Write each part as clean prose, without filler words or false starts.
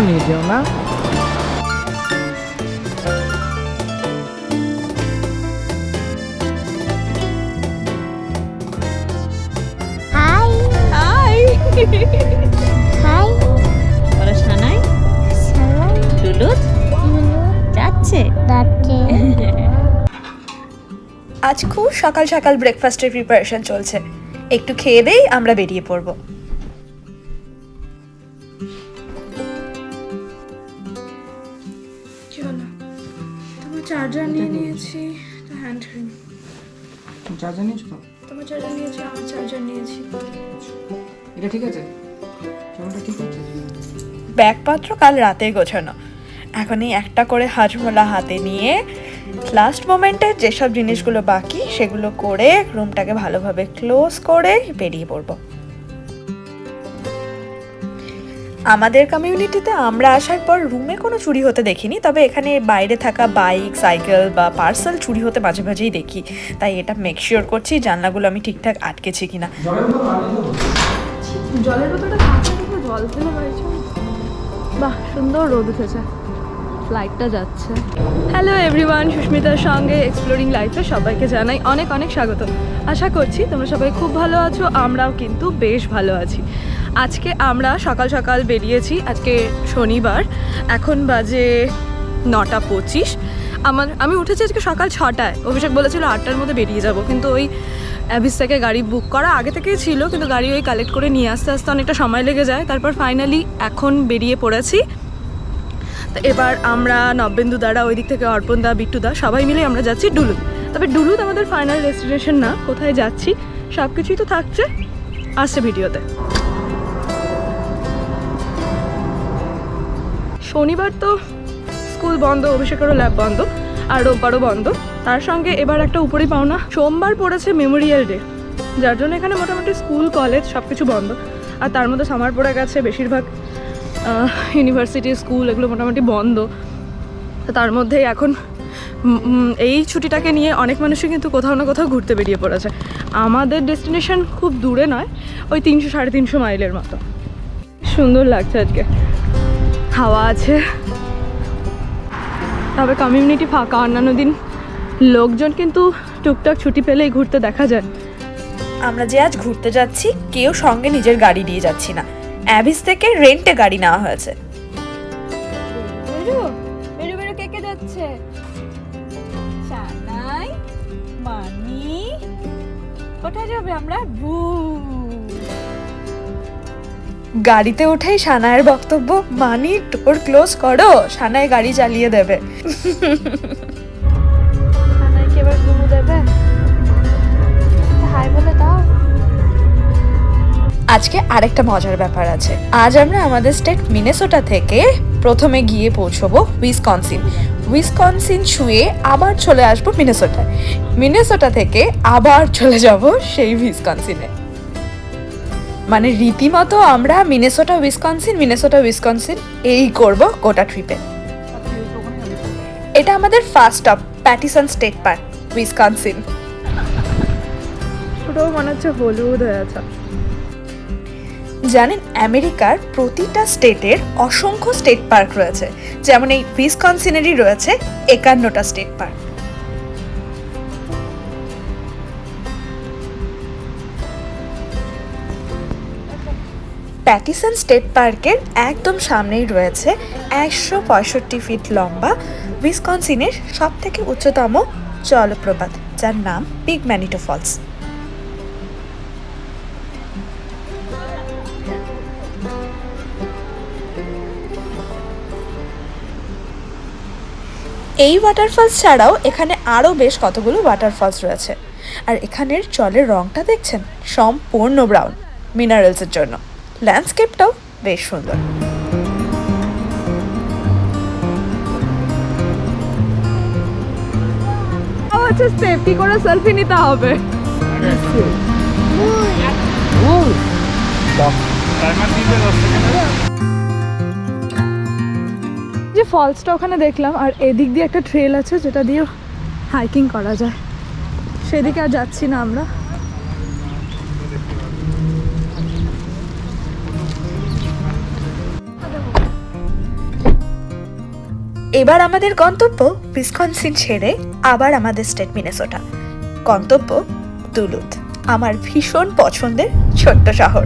নিয়ে যেও না। হাই হাই হাই বলো সানাই সালাম লুলুত যাচ্ছে দাঁড়াচ্ছে। আজ খুব সকাল সকাল ব্রেকফাস্টের প্রিপারেশন চলছে, একটু খেয়ে দেই আমরা বেরিয়ে পড়বো। চলো, তোমার চার্জার নিয়ে নিয়েছি, হ্যান্ড ক্রিম। যা জানিস তো তোমার চার্জার নিয়েছি, আমার চার্জার নিয়েছি। এটা ঠিক আছে, চলটা ঠিক আছে। ব্যাগপত্র কাল রাতে গোছানো, এখন এই একটা করে হাজমোলা হাতে নিয়ে লাস্ট মোমেন্টে যেসব জিনিসগুলো বাকি সেগুলো করে রুমটাকে ভালোভাবে ক্লোজ করে বেরিয়ে পড়বো। আমাদের কমিউনিটিতে আমরা আসার পর রুমে কোনো চুরি হতে দেখিনি, তবে এখানে বাইরে থাকা বাইক, সাইকেল বা পার্সেল চুরি হতে মাঝে মাঝেই দেখি, তাই এটা মেক শিওর করছি জানলাগুলো আমি ঠিকঠাক আটকেছি কিনা। জলের বোতলটা কাঁচা থেকে জল ফেলে বাড়িছ। বাহ, সুন্দর রোদ উঠেছে, লাইটটা যাচ্ছে। হ্যালো এভরিওয়ান, সুস্মিতার সঙ্গে এক্সপ্লোরিং লাইফে সবাইকে জানাই অনেক অনেক স্বাগত। আশা করছি তোমরা সবাই খুব ভালো আছো, আমরাও কিন্তু বেশ ভালো আছি। আজকে আমরা সকাল সকাল বেরিয়েছি, আজকে শনিবার, এখন বাজে 9:25। আমি উঠেছি আজকে সকাল 6টায়। অভিষেক বলেছিল 8টার মধ্যে বেরিয়ে যাব, কিন্তু ওই অ্যাভিস থেকে গাড়ি বুক করা আগে থেকেই ছিল, কিন্তু গাড়ি ওই কালেক্ট করে নিয়ে আসতে আসতে অনেকটা সময় লেগে যায়। তারপর ফাইনালি এখন বেরিয়ে পড়েছি। তো এবার আমরা নবেন্দু দ্বারা, ওই দিক থেকে অর্পণ দা, বিট্টু দা, সবাই মিলে আমরা যাচ্ছি ডুলুত। তবে ডুলুত আমাদের ফাইনাল ডেস্টিনেশন না, কোথায় যাচ্ছি সব কিছুই তো থাকছে আসছে ভিডিওতে। শনিবার তো স্কুল বন্ধ, অভিষেকেরও ল্যাব বন্ধ, আর রোববারও বন্ধ। তার সঙ্গে এবার একটা উপরই পাওনা, সোমবার পড়েছে মেমোরিয়াল ডে, যার জন্য এখানে মোটামুটি স্কুল কলেজ সব কিছু বন্ধ। আর তার মধ্যে সামার পড়ে গেছে, বেশিরভাগ ইউনিভার্সিটি, স্কুল এগুলো মোটামুটি বন্ধ। তো তার মধ্যেই এখন এই ছুটিটাকে নিয়ে অনেক মানুষই কিন্তু কোথাও না কোথাও ঘুরতে বেরিয়ে পড়েছে। আমাদের ডেস্টিনেশন খুব দূরে নয়, ওই 300-350 মাইলের মতো। সুন্দর লাগছে আজকে, হাওয়া আছে, তবে কমিউনিটি ফাঁকা। অন্যান্য দিন লোকজন কিন্তু টুকটাক ছুটি পেলেই ঘুরতে দেখা যায়। আমরা যে আজ ঘুরতে যাচ্ছি কেউ সঙ্গে নিজের গাড়ি নিয়ে যাচ্ছি না, অ্যাভিস থেকে রেন্টে গাড়ি নেওয়া হয়েছে। কে কে যাচ্ছে? সানাই, মানি, কোথায় যাবে আমরা? গাড়িতে উঠেই সানায়ের বক্তব্য, মানি ডোর ক্লোজ করো, সানায় গাড়ি চালিয়ে দেবে। সানাইকে এবার ঘুমু দেবে, হাই বলে দাও। আজকে আরেকটা মজার ব্যাপার আছে। আজ আমরা আমাদের স্টেট মিনেসোটা থেকে প্রথমে গিয়ে পৌঁছবো উইসকনসিন, উইসকনসিন ছুঁয়ে আবার চলে আসবো মিনেসোটায়, মিনেসোটা থেকে আবার চলে যাব সেই উইসকনসিনে। মানে রীতিমতো আমরা মিনেসোটা উইসকনসিন এই করব গোটা ট্রিপে। এটা আমাদের first stop, Pattison State Park, Wisconsin. ছোটো মনে হচ্ছে হলুদ হয়ে আছে। জানেন আমেরিকার প্রতিটা স্টেটের অসংখ্য স্টেট পার্ক রয়েছে, যেমন এই উইসকনসিনেরই রয়েছে 51টা স্টেট পার্ক। প্যাটিসন স্টেট পার্কের একদম সামনেই রয়েছে 165 ফিট লম্বা উইসকনসিনের সবথেকে উচ্চতম জলপ্রপাত, যার নাম বিগ ম্যানিটো ফলস। এই ওয়াটারফলস ছাড়াও এখানে আরও বেশ কতগুলো ওয়াটারফলস রয়েছে, আর এখানের জলের রংটা দেখছেন সম্পূর্ণ ব্রাউন, মিনারেলসের জন্য। ল্যান্ডস্কেপটাও বেশ সুন্দর। হচ্ছে সেফটি করে সেলফি নিতে হবে। যে ফলসটা ওখানে দেখলাম, আর এদিক দিয়ে একটা ট্রেল আছে যেটা দিয়ে হাইকিং করা যায়, সেদিকে আর যাচ্ছি না আমরা। এবার আমাদের গন্তব্য উইসকনসিন ছেড়ে আবার আমাদের স্টেট মিনেসোটা, গন্তব্য ডুলুথ, আমার ভীষণ পছন্দের ছোট্ট শহর।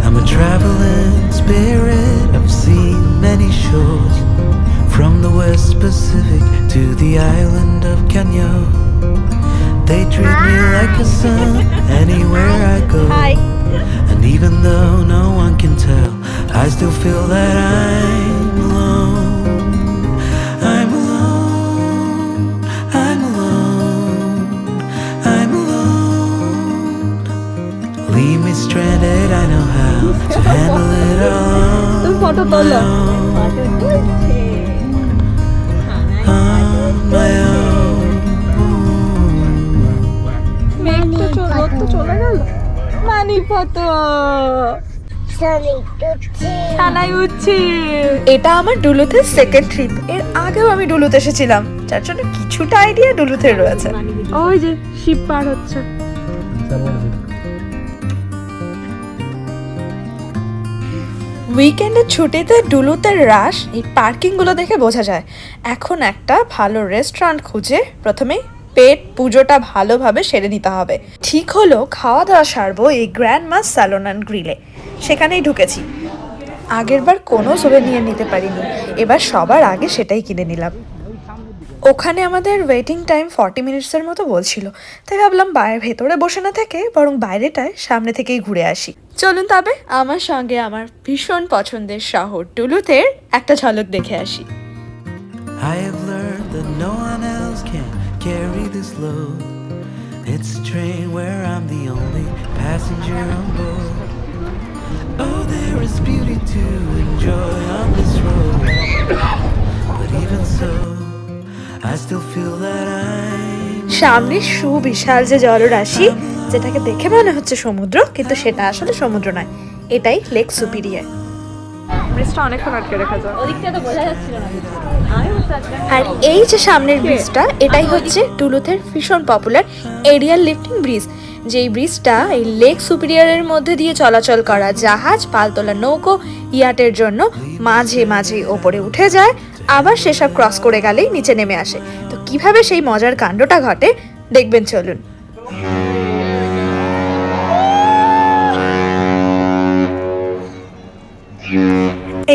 I'm a traveling spirit, I've seen many shores, from the West Pacific to the island of Kenya. They treat me like a son anywhere I go. Hi. And even though no one can tell, I still feel that I'm alone. I'm alone. I'm alone. I'm alone. Leave me stranded, I know how to handle it all. তুমি photo on my তোলো। own. On my own. মেঘ তো রোদ তো চলে গেল। মানি photo ছানাই উঠছি। এটা আমার ডুলুথের সেকেন্ড ট্রিপ। এর আগেও আমি ডুলুথ এসেছিলাম, যার জন্য কিছুটা আইডিয়া ডুলুথের রয়েছে। ওই যে শিপ পার হচ্ছে। উইকেন্ডের ছুটিতে ডুলুথের রাশ এই পার্কিংগুলো দেখে বোঝা যায়। এখন একটা ভালো রেস্টুরেন্ট খুঁজে প্রথমে পেট পুজোটা ভালোভাবে সেরে নিতে হবে। ঠিক হলো খাওয়া দাওয়া সারবো এই গ্র্যান্ড মাস স্যালন অ্যান্ড গ্রিলে, সেখানেই ঢুকেছি। আগেরবার কোনো সোভেনিয়ার নিতে পারিনি, এবার সবার আগে সেটাই কিনে নিলাম। ওখানে আমাদের ওয়েটিং টাইম 40 মিনিটসের মতো বলছিল, তাই ভাবলাম ভেতরে বসে না থেকে বরং বাইরেটায় সামনে থেকেই ঘুরে আসি। চলুন তবে আমার সঙ্গে আমার ভীষণ পছন্দের শহর ডুলুথের একটা ঝলক দেখে আসি। I have learned that no one else can carry this load. It's a train where I'm the only passenger on board. Oh, there is beauty to enjoy on this road. But even so, I still feel that I'm সামনে সুবিশাল যে জলরাশি, যেটাকে দেখে মনে হচ্ছে সমুদ্র, কিন্তু সেটা আসলে সমুদ্র নয়, এটাই লেক সুপিরিয়র। ব্রিজটা অনেকক্ষণ আটকে রেখে যায়। ওদিকটা তো বোঝা যাচ্ছিল না কিছু। আমি বুঝতে পারছিলাম না। আর এই যে সামনের ব্রিজটা, এটাই হচ্ছে ডুলুথের ভীষণ পপুলার এরিয়াল লিফটিং ব্রিজ। যেই ব্রিজটা এই লেক সুপিরিয়রের মধ্যে দিয়ে চলাচল করা জাহাজ, পালতোলা নৌকো, ইয়াটের জন্য মাঝে মাঝে ওপরে উঠে যায়, আবার সেসব ক্রস করে গেলেই নিচে নেমে আসে। তো কিভাবে সেই মজার কাণ্ডটা ঘটে দেখবেন, চলুন।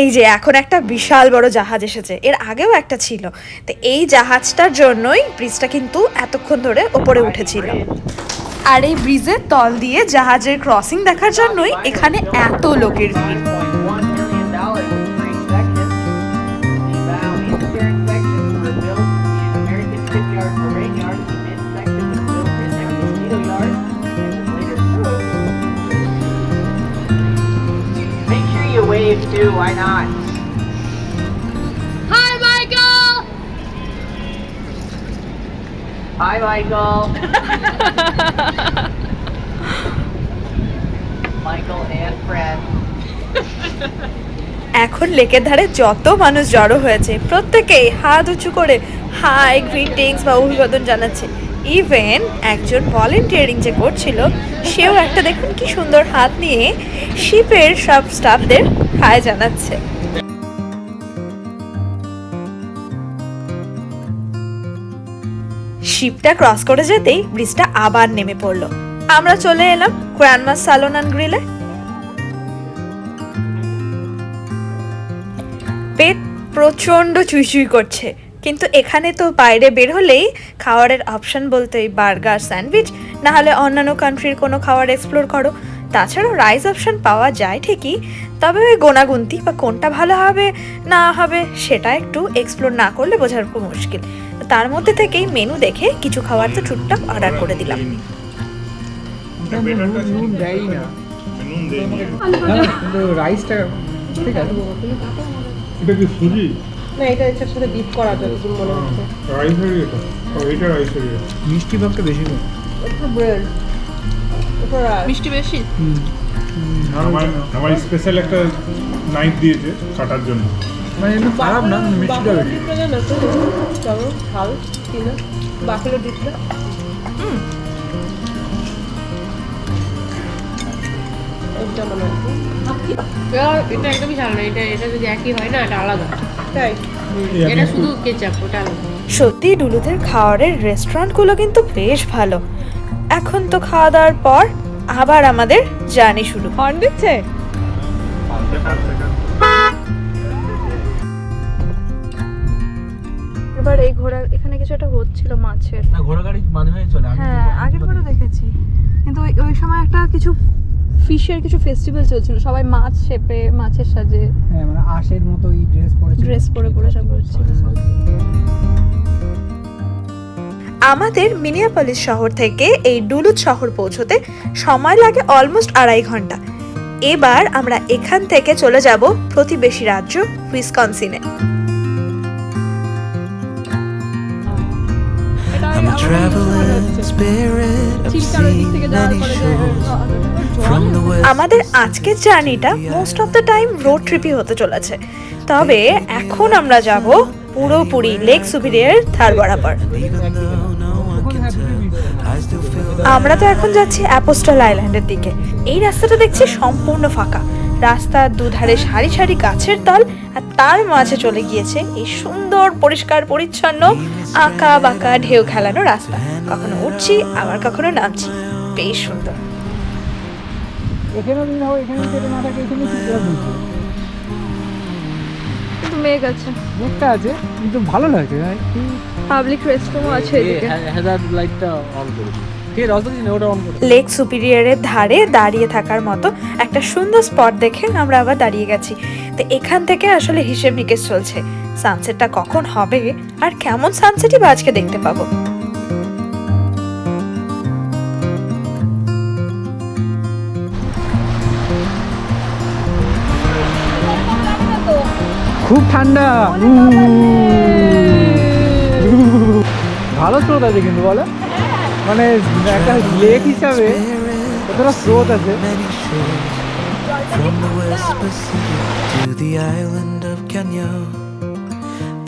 এই যে এখন একটা বিশাল বড় জাহাজ এসেছে, এর আগেও একটা ছিল। তো এই জাহাজটার জন্যই ব্রিজটা কিন্তু এতক্ষণ ধরে ওপরে উঠেছিল। আর এই ব্রিজের তল দিয়ে জাহাজের ক্রসিং দেখার জন্যই এখানে এত লোকের ভিড়। Wave too, why not? Hi, Michael! Hi, Michael. Michael and friend. এখন লেকের ধারে যত মানুষ জড়ো হয়েছে, প্রত্যেকেই হাত উঁচু করে হাই, গ্রিটিংস বা অভিবাদন জানাচ্ছে। ইভেন একজন ভলেন্টিয়ারিং যে করছিল, সেও একটা দেখুন কি সুন্দর হাত নিয়ে শিপের সব স্টাফদের হাই জানাচ্ছে। শিপটা ক্রস করে যেতেই ব্রিজটা আবার নেমে পড়লো। আমরা চলে এলাম গ্র্যান্ড মাস স্যালন অ্যান্ড গ্রিলে। পেট প্রচণ্ড চুইচুই করছে, কিন্তু এখানে তো বাইরে বের হলেই খাবারের অপশন বলতে বার্গার, স্যান্ডউইচ, না হলে অন্যান্য কান্ট্রির কোনো খাবার এক্সপ্লোর করো। তাছাড়াও রাইস অপশন পাওয়া যায় ঠিকই, তবে ওই গোনাগুনতি বা কোনটা ভালো হবে না হবে সেটা একটু এক্সপ্লোর না করলে বোঝার খুব মুশকিল। তার মধ্যে থেকেই মেনু দেখে কিছু খাবার তো টুকটাক অর্ডার করে দিলাম। নুন দেয়ই না, কিন্তু রাইসটা ঠিক আছে। এটা কি সুজি? না, এটা এটার সাথে ডিপ করা যায় মনে হচ্ছে। রাইসের এটা? ও, এটা রাইসের এটা। মিষ্টি ভাবটা বেশি না, একটু ব্রেড, একটু রাইস। মিষ্টি বেশি। আমার স্পেশাল একটা নাইফ দিয়েছে কাটার জন্য। মানে একটু খারাপ না, মিষ্টিটা বেশি। চলো খাল কিনা বাফেলো ডিপটা। এটা মনে হচ্ছে এটা একদমই ঝাল না, এটা এটা যদি একই হয় না, এটা আলাদা। তাই এটা শুধু কেচাপ, ওটা আলাদা। সত্যি ডুলুদের খাওয়ারের রেস্টুরেন্টগুলো কিন্তু বেশ ভালো। এখন তো খাওয়া দাওয়ার পর আবার আমাদের জার্নি শুরু। হর্ন দিচ্ছে। এবার এই ঘোড়া এখানে কিছু একটা হচ্ছিল মাছের। না ঘোড়া গাড়ি মাঝে মাঝে চলে। হ্যাঁ আগের বারও দেখেছি, কিন্তু ওই সময় একটা কিছু ফিশের কিছু ফেস্টিভ্যাল চলছিল, সবাই মাছ শেপে মাছের সাজে হ্যাঁ মানে আশের মতো এই ড্রেস পরে পরে সব হচ্ছিল। আমাদের মিনিয়াপলিস শহর থেকে এই ডুলুথ শহর পৌঁছতে সময় লাগে অলমোস্ট 2.5 ঘন্টা। এবার আমরা এখান থেকে চলে যাব প্রতিবেশী রাজ্য উইসকনসিনে। I'm a traveling spirit of seeing many shores from the west. আমাদের আজকের জার্নিটা most of the time road ট্রিপই হতে চলেছে, তবে এখন আমরা যাব পুরোপুরি লেক সুপিরিয়র ধার বরাবর। Even though no one can tell, I still feel আমরা তো এখন যাচ্ছি অ্যাপোস্টল আইল্যান্ডের দিকে। এই রাস্তাটা দেখছি সম্পূর্ণ ফাঁকা, রাস্তার দুধারে সারি সারি গাছের তল, আর তার মাঝে চলে গিয়েছে এই সুন্দর পরিষ্কার পরিচ্ছন্ন আঁকা বাঁকা ঢেউ খেলানো রাস্তা। কখনো উঠছি আবার কখনো নামছি, বেশ সুন্দর। এখানে দিন হবে, এখানে যেতে না থাকে এখানে কি করা বুঝবে। কিন্তু মেঘ আছে, মুখটা আছে কিন্তু ভালো লাগে। পাবলিক রেস্টরুমও আছে এদিকে। হ্যাজার্ড লাইটটা অন করে দিই। ঠিক আছে রাস্তা দিন ওটা অন করে। লেক সুপিরিয়রের ধারে দাঁড়িয়ে থাকার মতো একটা সুন্দর স্পট দেখে আমরা আবার দাঁড়িয়ে গেছি। তো এখান থেকে আসলে হিসেব নিকেশ চলছে সানসেটটা কখন হবে আর কেমন সানসেটই বা আজকে দেখতে পাবো। খুব ঠান্ডা। ভালো স্রোত আছে কিন্তু বলো, মানে একটা লেক হিসাবে কতটা স্রোত আছে। many shores from the west Pacific to the island of Kenya.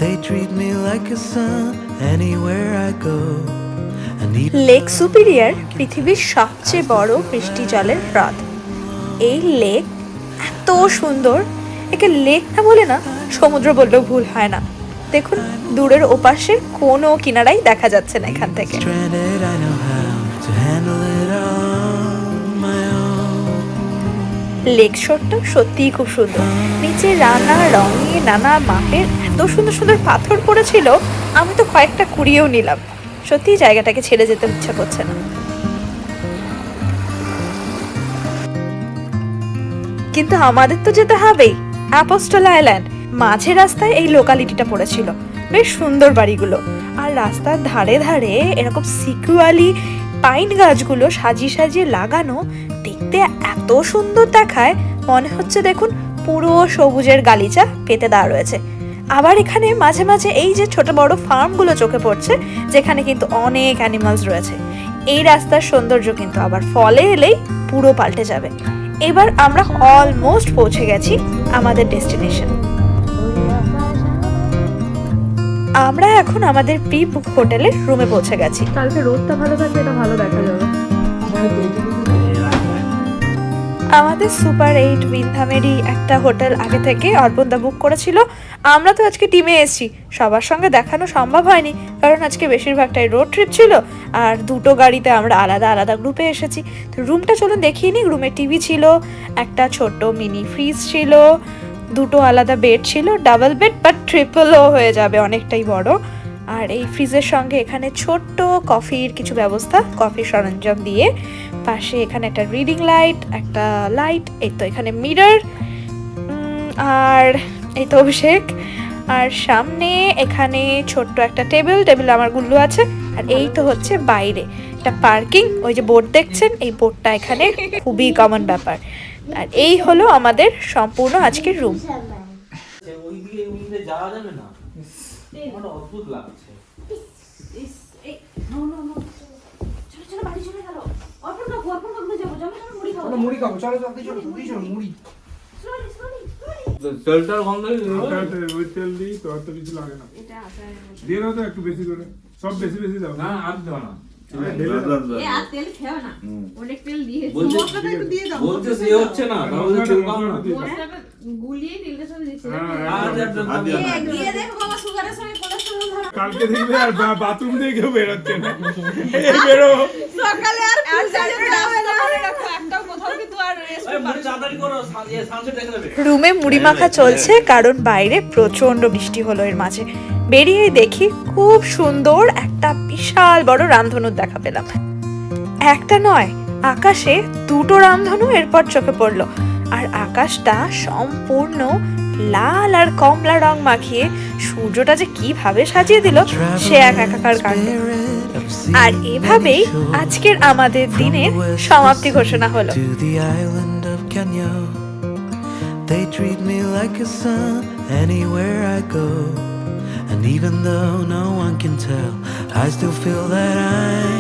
They treat me like a son anywhere I go. And even lake superior পৃথিবীর সবচেয়ে বড় বৃষ্টি জলের হ্রদ। এই লেক এত সুন্দর, একে লেক না বলে না সমুদ্র বললেও ভুল হয় না। দেখুন দূরের ওপাশে কোনো কিনারাই দেখা যাচ্ছে না এখান থেকে। stranded, I know how to handle it on my own. Lake শোরটা সত্যিই খুব সুন্দর। নিচে রানা রঙে নানা মাপের এত সুন্দর সুন্দর পাথর পড়েছিল, আমি তো কয়েকটা কুড়িয়েও নিলাম। সত্যি জায়গাটাকে ছেড়ে যেতে ইচ্ছা করছে না। কিন্তু আমাদের তো যেতে হবেই অ্যাপোস্টল আইল্যান্ড। মাঝে রাস্তায় এই লোকালিটিটা পড়েছিল, বেশ সুন্দর বাড়িগুলো, আর রাস্তার ধারে ধারে এরকম সিকুয়ালি পাইন গাছগুলো সাজিয়ে সাজিয়ে লাগানো, দেখতে এত সুন্দর দেখায়, মনে হচ্ছে দেখুন পুরো সবুজের গালিচা পেতে দেওয়া রয়েছে। আবার এখানে মাঝে মাঝে এই যে ছোট বড় ফার্মগুলো চোখে পড়ছে, যেখানে কিন্তু অনেক অ্যানিমালস রয়েছে। এই রাস্তার সৌন্দর্য কিন্তু আবার ফলে এলেই পুরো পাল্টে যাবে। এবার আমরা অলমোস্ট পৌঁছে গেছি আমাদের ডেস্টিনেশন। আমরা এখন আমাদের প্রি বুক হোটেলের রুমে পৌঁছে গেছি। কালকে রোদটা ভালো থাকবে, এটা ভালো দেখা যাবে। আমাদের সুপার 8 উইন্ডহামেরই একটা হোটেল আগে থেকে অর্পণদা বুক করেছিল। আমরা তো আজকে টিমে এসেছি, সবার সঙ্গে দেখানো সম্ভব হয়নি, কারণ আজকে বেশিরভাগটাই রোড ট্রিপ ছিল, আর দুটো গাড়িতে আমরা আলাদা আলাদা গ্রুপে এসেছি। তো রুমটা চলুন দেখিয়ে নিই। রুমে টিভি ছিল, একটা ছোট্ট মিনি ফ্রিজ ছিল, দুটো আলাদা বেড ছিল, ডাবল বেড বাট ট্রিপলও হয়ে যাবে, অনেকটাই বড়। আর এই ফ্রিজের সঙ্গে এখানে ছোট্ট কফির কিছু ব্যবস্থা, কফির সরঞ্জাম দিয়ে। পাশে এখানে একটা রিডিং লাইট, একটা লাইট, এই তো এখানে মিরর, আর এই তো অভিষেক। আর সামনে এখানে ছোট্ট একটা টেবিল আমার গুল্লু আছে। আর এই তো হচ্ছে বাইরে একটা পার্কিং, ওই যে বোর্ড দেখছেন, এই বোর্ডটা এখানে খুবই কমন ব্যাপার। আর এই হলো আমাদের সম্পূর্ণ আজকের রুম। যাওয়া যাবে না, অদ্ভুত লাগছে। মুড়ি খাবো, চলো জলদি চলো, মুড়ি তেলটার গন্ধ ওই তেল দিই তো, আর তো কিছু লাগে না। দিয়ে দাও তো একটু বেশি করে, সব বেশি বেশি দাও। না আর দেবো না, অনেক তেল দিয়ে বলছে সে হচ্ছে না তাহলে তেল কম না গুলিয়ে তেলটা সব দিচ্ছে কালকে দেখবে আর বাথরুম দিয়ে কেউ বেরোচ্ছে না এই বেরো সকালে আর একটাও কোথাও কিন্তু আর তাড়াতাড়ি করো সানসেট দেখে নেবে রুমে মুড়ি মাখা চলছে কারণ বাইরে প্রচন্ড বৃষ্টি হলো এর মাঝে। বেরিয়ে দেখি খুব সুন্দর একটা বিশাল বড় রামধনু দেখা পেলাম। একটা নয়, আকাশে দুটো রামধনু এরপর চোখে পড়লো। আর আকাশটা সম্পূর্ণ লাল আর কমলা রং মাখিয়ে সূর্যটা যে কিভাবে সাজিয়ে দিল সে এক একাকার কাণ্ড। আর এভাবেই আজকের আমাদের দিনের সমাপ্তি ঘোষণা হলো। To the island of Kenya, they treat me like a son anywhere I go. And even though no one can tell, I still feel that I'm